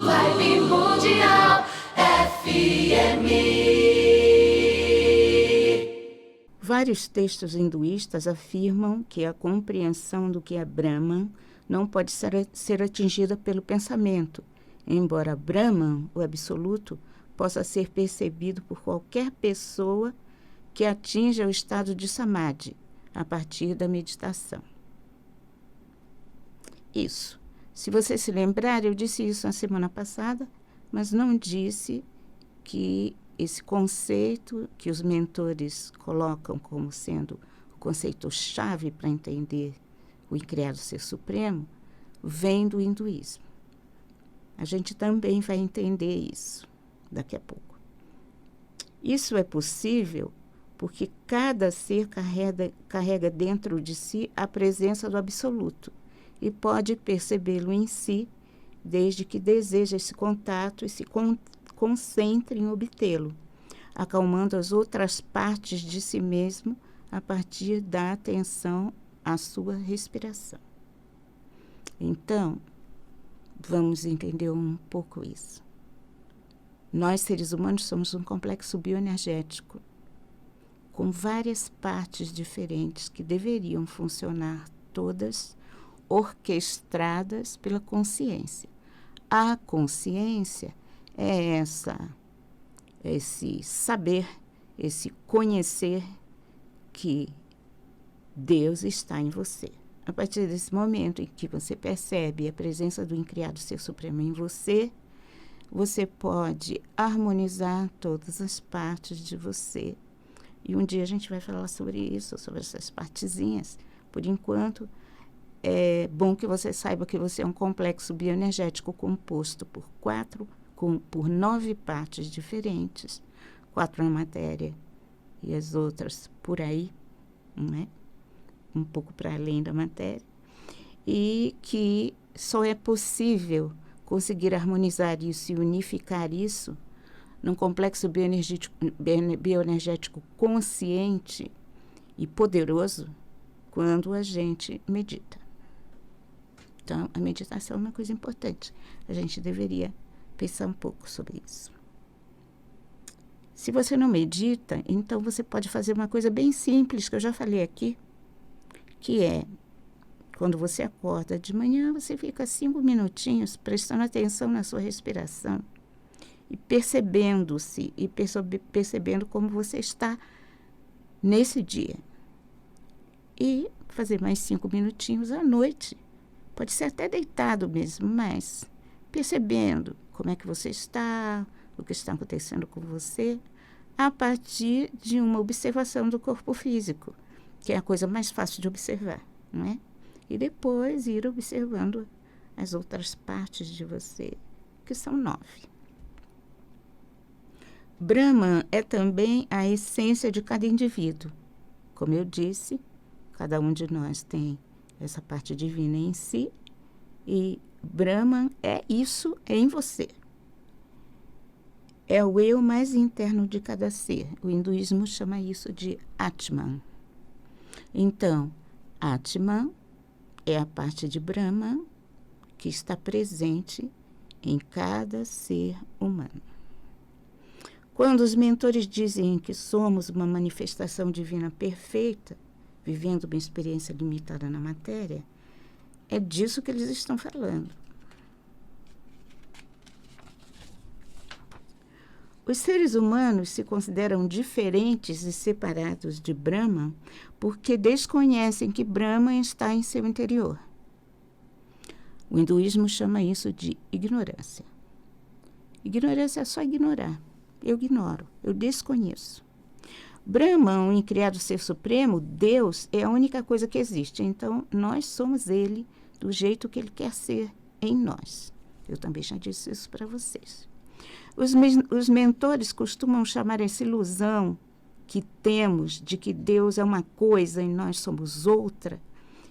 Vibe Mundial FM. Vários textos hinduístas afirmam que a compreensão do que é Brahman não pode ser atingida pelo pensamento, embora Brahman, o absoluto, possa ser percebido por qualquer pessoa que atinja o estado de Samadhi, a partir da meditação. Isso. Se você se lembrar, eu disse isso na semana passada, mas não disse que esse conceito que os mentores colocam como sendo o conceito-chave para entender o Incriado Ser Supremo, vem do hinduísmo. A gente também vai entender isso daqui a pouco. Isso é possível porque cada ser carrega dentro de si a presença do absoluto e pode percebê-lo em si, desde que deseja esse contato e se concentre em obtê-lo, acalmando as outras partes de si mesmo a partir da atenção à sua respiração. Então, vamos entender um pouco isso. Nós, seres humanos, somos um complexo bioenergético com várias partes diferentes que deveriam funcionar todas orquestradas pela consciência. A consciência é esse saber, esse conhecer que Deus está em você. A partir desse momento em que você percebe a presença do Incriado Ser Supremo em você, você pode harmonizar todas as partes de você. E um dia a gente vai falar sobre isso, sobre essas partezinhas. Por enquanto, é bom que você saiba que você é um complexo bioenergético composto por 9 partes diferentes, 4 na matéria e as outras por aí, né? Um pouco para além da matéria, e que só é possível conseguir harmonizar isso e unificar isso num complexo bioenergético consciente e poderoso quando a gente medita. Então, a meditação é uma coisa importante. A gente deveria pensar um pouco sobre isso. Se você não medita, então você pode fazer uma coisa bem simples, que eu já falei aqui, que é, quando você acorda de manhã, você fica 5 minutinhos prestando atenção na sua respiração e percebendo-se e percebendo como você está nesse dia. E fazer mais 5 minutinhos à noite. Pode ser até deitado mesmo, mas percebendo como é que você está, o que está acontecendo com você, a partir de uma observação do corpo físico, que é a coisa mais fácil de observar, não é? E depois ir observando as outras partes de você, que são 9. Brahman é também a essência de cada indivíduo. Como eu disse, cada um de nós tem essa parte divina em si, e Brahman é isso em você. É o eu mais interno de cada ser. O hinduísmo chama isso de Atman. Então, Atman é a parte de Brahman que está presente em cada ser humano. Quando os mentores dizem que somos uma manifestação divina perfeita, vivendo uma experiência limitada na matéria, é disso que eles estão falando. Os seres humanos se consideram diferentes e separados de Brahman porque desconhecem que Brahman está em seu interior. O hinduísmo chama isso de ignorância. Ignorância é só ignorar. Eu ignoro, eu desconheço. Brahman, o Incriado Ser Supremo, Deus, é a única coisa que existe. Então, nós somos Ele do jeito que Ele quer ser em nós. Eu também já disse isso para vocês. Os mentores costumam chamar essa ilusão que temos de que Deus é uma coisa e nós somos outra.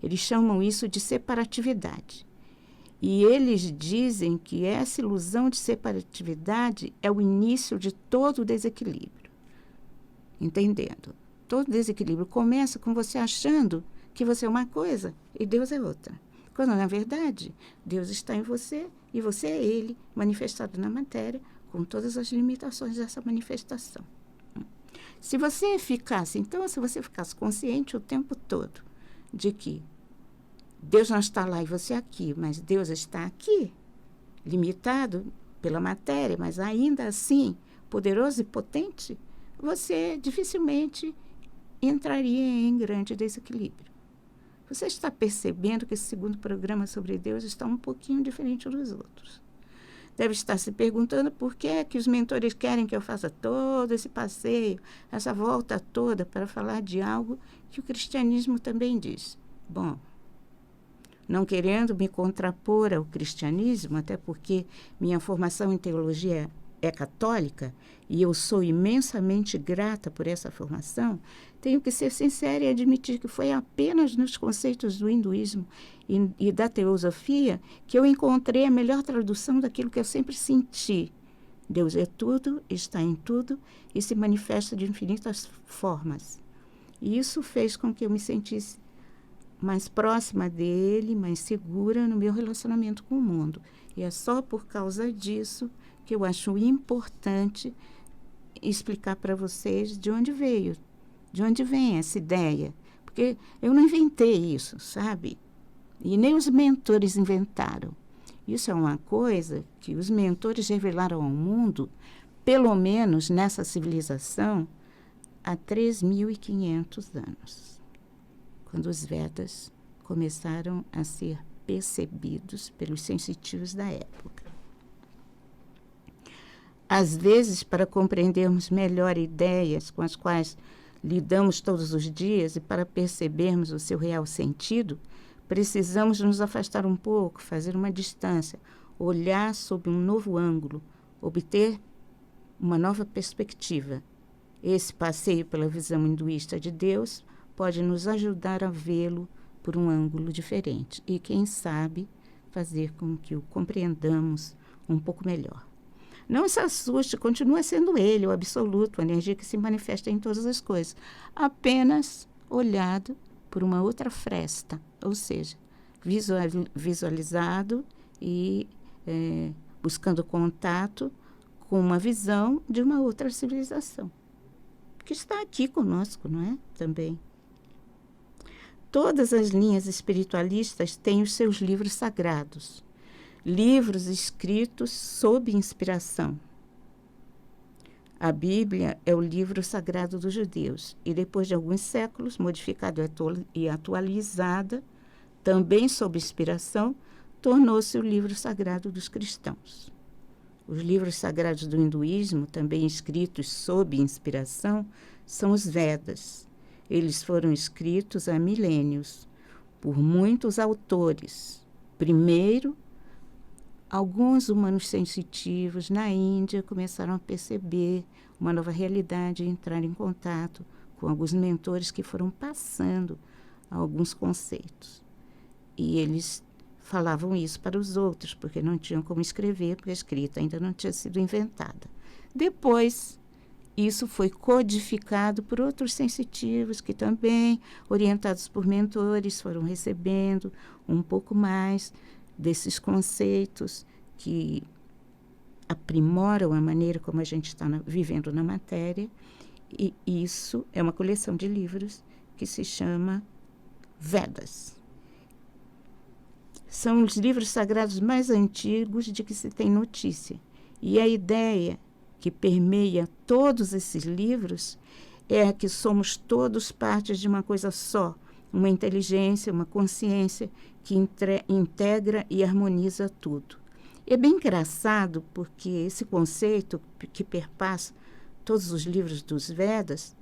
Eles chamam isso de separatividade. E eles dizem que essa ilusão de separatividade é o início de todo o desequilíbrio. Entendendo? Todo desequilíbrio começa com você achando que você é uma coisa e Deus é outra. Quando, na verdade, Deus está em você e você é ele manifestado na matéria, com todas as limitações dessa manifestação. Se você ficasse consciente o tempo todo de que Deus não está lá e você aqui, mas Deus está aqui, limitado pela matéria, mas ainda assim poderoso e potente, você dificilmente entraria em grande desequilíbrio. Você está percebendo que esse segundo programa sobre Deus está um pouquinho diferente dos outros. Deve estar se perguntando por que é que os mentores querem que eu faça todo esse passeio, essa volta toda para falar de algo que o cristianismo também diz. Bom, não querendo me contrapor ao cristianismo, até porque minha formação em teologia é católica e eu sou imensamente grata por essa formação, tenho que ser sincera e admitir que foi apenas nos conceitos do hinduísmo e da teosofia que eu encontrei a melhor tradução daquilo que eu sempre senti. Deus é tudo, está em tudo e se manifesta de infinitas formas. E isso fez com que eu me sentisse mais próxima dele, mais segura no meu relacionamento com o mundo. E é só por causa disso que eu acho importante explicar para vocês de onde vem essa ideia. Porque eu não inventei isso, sabe? E nem os mentores inventaram. Isso é uma coisa que os mentores revelaram ao mundo, pelo menos nessa civilização, há 3.500 anos, quando os Vedas começaram a ser percebidos pelos sensitivos da época. Às vezes, para compreendermos melhor ideias com as quais lidamos todos os dias e para percebermos o seu real sentido, precisamos nos afastar um pouco, fazer uma distância, olhar sob um novo ângulo, obter uma nova perspectiva. Esse passeio pela visão hinduísta de Deus pode nos ajudar a vê-lo por um ângulo diferente e, quem sabe, fazer com que o compreendamos um pouco melhor. Não se assuste, continua sendo ele, o absoluto, a energia que se manifesta em todas as coisas, apenas olhado por uma outra fresta, ou seja, visualizado e buscando contato com uma visão de uma outra civilização, que está aqui conosco, não é? Também. Todas as linhas espiritualistas têm os seus livros sagrados, livros escritos sob inspiração. A Bíblia é o livro sagrado dos judeus e, depois de alguns séculos, modificada e atualizada, também sob inspiração, tornou-se o livro sagrado dos cristãos. Os livros sagrados do hinduísmo, também escritos sob inspiração, são os Vedas. Eles foram escritos há milênios por muitos autores. Primeiro, alguns humanos sensitivos na Índia começaram a perceber uma nova realidade e entrar em contato com alguns mentores que foram passando alguns conceitos. E eles falavam isso para os outros, porque não tinham como escrever, porque a escrita ainda não tinha sido inventada. Depois, isso foi codificado por outros sensitivos que também, orientados por mentores, foram recebendo um pouco mais desses conceitos que aprimoram a maneira como a gente está vivendo na matéria. E isso é uma coleção de livros que se chama Vedas. São os livros sagrados mais antigos de que se tem notícia. E a ideia que permeia todos esses livros é que somos todos partes de uma coisa só, uma inteligência, uma consciência que integra e harmoniza tudo. É bem engraçado porque esse conceito que perpassa todos os livros dos Vedas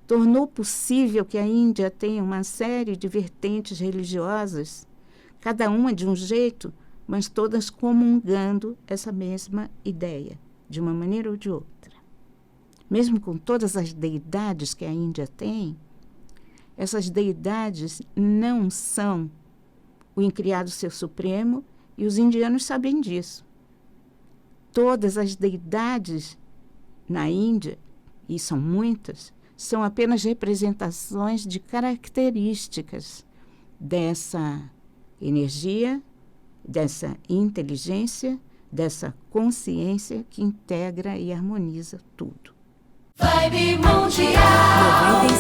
tornou possível que a Índia tenha uma série de vertentes religiosas, cada uma de um jeito, mas todas comungando essa mesma ideia, de uma maneira ou de outra. Mesmo com todas as deidades que a Índia tem, essas deidades não são o incriado ser supremo e os indianos sabem disso. Todas as deidades na Índia, e são muitas, são apenas representações de características dessa energia, dessa inteligência, dessa consciência que integra e harmoniza tudo. Vibe Mundial.